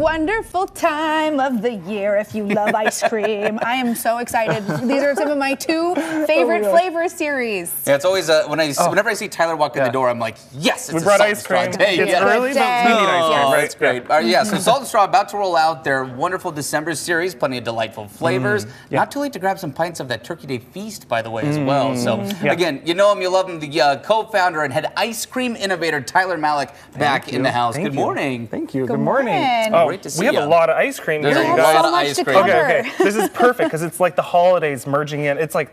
wonderful time of the year if you love ice cream. I am so excited. These are some of my two favorite flavor series. Yeah, it's always whenever I see Tyler walk in the door, I'm like, yes, we brought ice cream. Day. It's early, but we need ice cream, right? That's great. Yeah, so Salt and Straw about to roll out their wonderful December series, plenty of delightful flavors. Not too late to grab some pints of that Turkey Day Feast, by the way, as well. So again, you know him, you love him, the co-founder and head ice cream innovator Tyler Malik back in the house. Good morning. Thank you. Good morning. Oh, great to see you. We have a lot of ice cream here, you guys. There's a lot of ice cream. Okay. This is perfect because it's like the holidays merging in. It's like,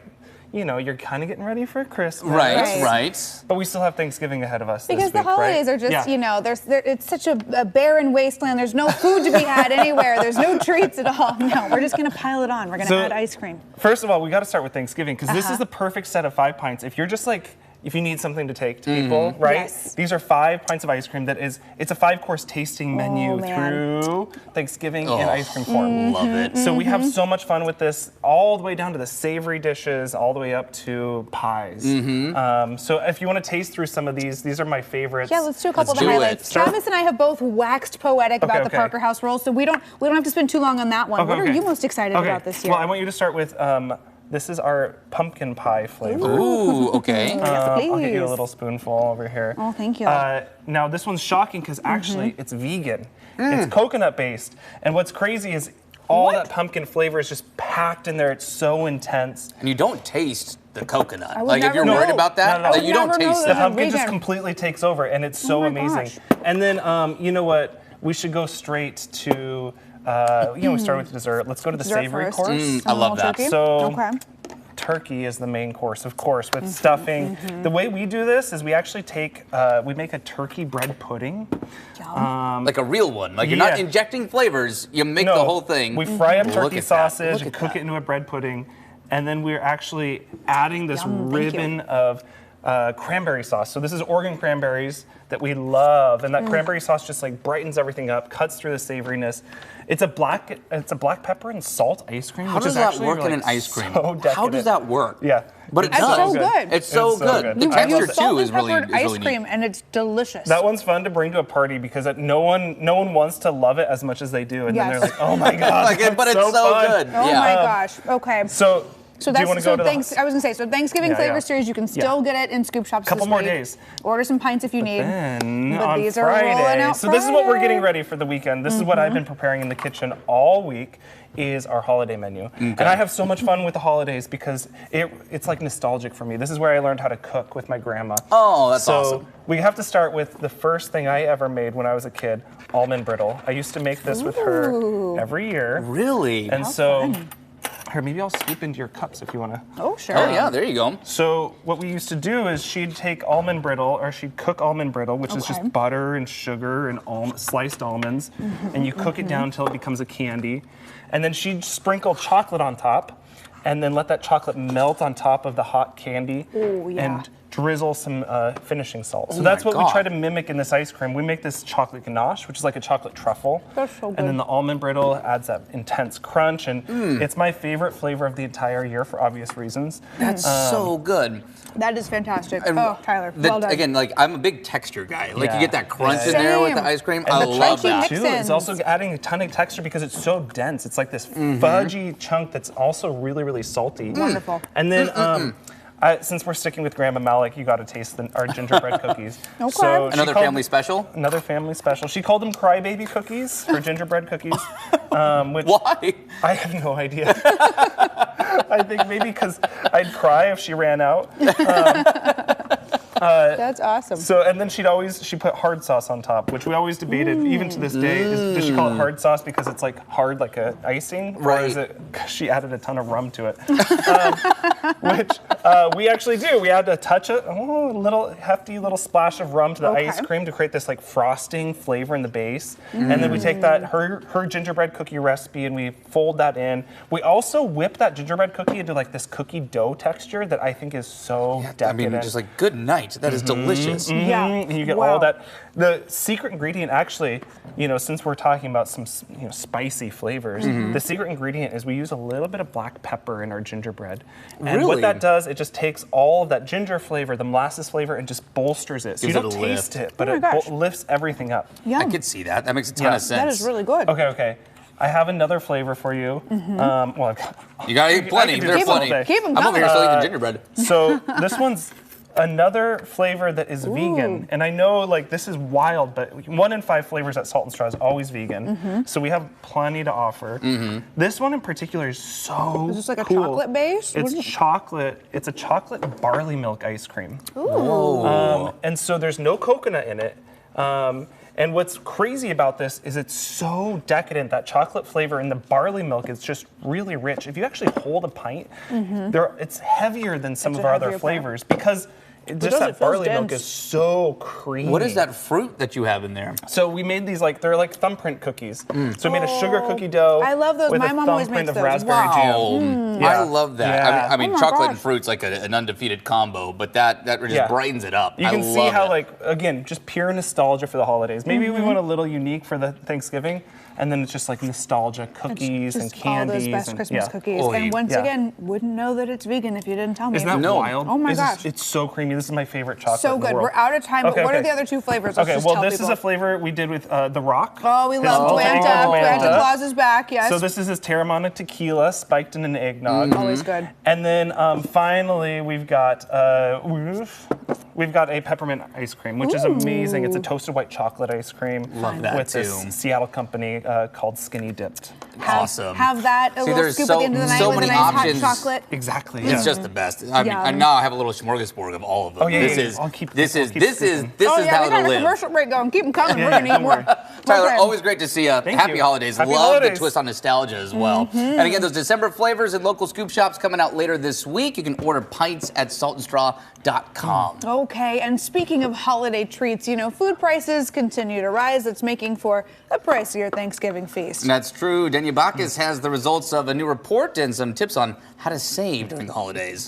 you know, you're kind of getting ready for Christmas. Right. But we still have Thanksgiving ahead of us because this the week, holidays are just, you know, it's such a barren wasteland. There's no food to be had anywhere. There's no treats at all. No, we're just going to pile it on. We're going to add ice cream. First of all, we got to start with Thanksgiving because this is the perfect set of 5 pints. If you're just like, if you need something to take to people, right? Yes. These are 5 pints of ice cream it's a 5-course tasting menu through Thanksgiving in ice cream form. Love it. So we have so much fun with this, all the way down to the savory dishes, all the way up to pies. So if you want to taste through some of these are my favorites. Yeah, let's do a couple of the highlights. Travis and I have both waxed poetic about the Parker House rolls, so we don't have to spend too long on that one. What are you most excited about this year? Well, I want you to start with this is our pumpkin pie flavor. Ooh, okay. Yes, please. I'll get you a little spoonful over here. Oh, thank you. Now, this one's shocking because actually it's vegan. It's coconut based. And what's crazy is all that pumpkin flavor is just packed in there. It's so intense. And you don't taste the coconut. Like if you're worried about that, you don't taste The it. pumpkin just completely takes over, and it's so amazing. And then, you know what? We should go straight to... we started with dessert. Let's go to the savory course. I love that. Turkey. So, turkey is the main course, of course, with stuffing. The way we do this is we actually we make a turkey bread pudding. Like a real one. Like you're not injecting flavors, you make the whole thing. We fry up turkey sausage and cook it into a bread pudding. And then we're actually adding this ribbon of cranberry sauce. So this is Oregon cranberries that we love, and that cranberry sauce just like brightens everything up, cuts through the savoriness. It's a black pepper and salt ice cream. How does that work in an ice cream? How does that work? Yeah. But it does. So good. It's so good. The texture too is really ice cream, and it's delicious. That one's fun to bring to a party because no one wants to love it as much as they do, and then they're like, "Oh my god!" But it's so good. Oh my gosh. Okay. So do you want to go to I was gonna say, so Thanksgiving flavor series, you can still get it in scoop shops. Couple more days. Order some pints if you need. Then but on these Friday, are rolling out so this is what we're getting ready for the weekend. This is what I've been preparing in the kitchen all week. Is our holiday menu. And I have so much fun with the holidays because it's like nostalgic for me. This is where I learned how to cook with my grandma. Oh, that's awesome. So we have to start with the first thing I ever made when I was a kid, almond brittle. I used to make this with her every year. Really? And so, here, maybe I'll scoop into your cups if you want to. Oh, sure. Oh, yeah, there you go. So what we used to do is she'd take almond brittle, or she'd cook almond brittle, which is just butter and sugar and sliced almonds, and you cook it down until it becomes a candy. And then she'd sprinkle chocolate on top, and then let that chocolate melt on top of the hot candy, and drizzle some finishing salt. So that's what we try to mimic in this ice cream. We make this chocolate ganache, which is like a chocolate truffle. That's so good. And then the almond brittle adds that intense crunch, and it's my favorite flavor of the entire year for obvious reasons. That's so good. That is fantastic. Tyler, well done. Again, like I'm a big texture guy. Like you get that crunch in there with the ice cream. And I love that. Too, it's also adding a ton of texture because it's so dense. It's like this fudgy chunk that's also really, really salty. Wonderful. And then since we're sticking with Grandma Malik, you got to taste our gingerbread cookies. Okay. So another family special? Another family special. She called them crybaby cookies for gingerbread cookies. Which Why? I have no idea. I think maybe because I'd cry if she ran out. That's awesome. So, and then she put hard sauce on top, which we always debated, even to this day. Does she call it hard sauce because it's like hard like a icing? Right. Or is it because she added a ton of rum to it? Which we actually do. We add a touch of, a little hefty little splash of rum to the ice cream to create this like frosting flavor in the base. And then we take that, her gingerbread cookie recipe, and we fold that in. We also whip that gingerbread cookie into like this cookie dough texture that I think is so decadent. I mean, just like good night. right. That is delicious. Yeah. And you get Wow. all that. The secret ingredient, actually, since we're talking about some spicy flavors, the secret ingredient is we use a little bit of black pepper in our gingerbread. And Really? what that does, it just takes all of that ginger flavor, the molasses flavor, and just bolsters it. So Gives you it don't a taste lift. it, but Oh my it gosh. lifts everything up. Yum. I could see that. That makes a ton Yeah. of sense. That is really good. Okay. I have another flavor for you. Well, You gotta eat plenty. I could do There's this all plenty. day. Keep 'em I'm over coming. here still eating gingerbread. So this one's another flavor that is vegan, and I know this is wild, but 1 in 5 flavors at Salt and Straw is always vegan. So we have plenty to offer. This one in particular is so Is this like a cool. chocolate base? What It's is it? chocolate. It's a chocolate barley milk ice cream. Whoa. And so there's no coconut in it. And what's crazy about this is it's so decadent. That chocolate flavor in the barley milk is just really rich. If you actually hold a pint, it's heavier than some It's of a our other heavier part. flavors because just does, it that feels barley milk dense. is so creamy. What is that fruit that you have in there? So we made these they're like thumbprint cookies. So we made a sugar cookie dough. I love those. With My a mom always thumbprint makes of those. raspberry Wow. jam. I love that. Yeah. I mean, Oh my chocolate and gosh. fruit's like an undefeated combo, but that just Yeah. brightens it up. You I can see love how, it. again, just pure nostalgia for the holidays. Maybe we went a little unique for the Thanksgiving, and then it's just nostalgia, cookies and Just all candies. those best and, Christmas yeah. cookies. Oy. And once Yeah. again, wouldn't know that it's vegan if you didn't tell me. Isn't that No. wild? Oh my It's gosh. It's so creamy. This is my favorite chocolate. So in the good. world. We're out of time, but Okay, what are okay. the other two flavors? Let's Okay, just well, tell this people. is a flavor we did with The Rock. Oh, we His love alter ego, Duanta. Duanta Duanta. Claus is back, yes. So this is his Terramana tequila spiked in an eggnog. Always good. And then finally we've got a peppermint ice cream, which is amazing. It's a toasted white chocolate ice cream. Love that with too. this Seattle company called Skinny Dipped. Awesome. Have that, a See, little there's scoop so- at the end of the night so with a many nice options. hot chocolate. Exactly. It's yeah. just the best. I mean, Yum. and now I have a little smorgasbord of all of them. yeah, this yeah. is I'll keep- this I'll is keep this is scooping. this Oh is yeah, how we to got a live. commercial break going. Keep them coming. We're Yeah, gonna eat don't more. worry. Tyler, Okay. always great to see you. Thank Happy you. holidays. Happy Love holidays. the twist on nostalgia as well. And again, those December flavors and local scoop shops coming out later this week. You can order pints at saltandstraw.com. Okay, and speaking of holiday treats, food prices continue to rise. That's making for a pricier Thanksgiving feast. And that's true. Daniel Bacchus has the results of a new report and some tips on how to save during the holidays.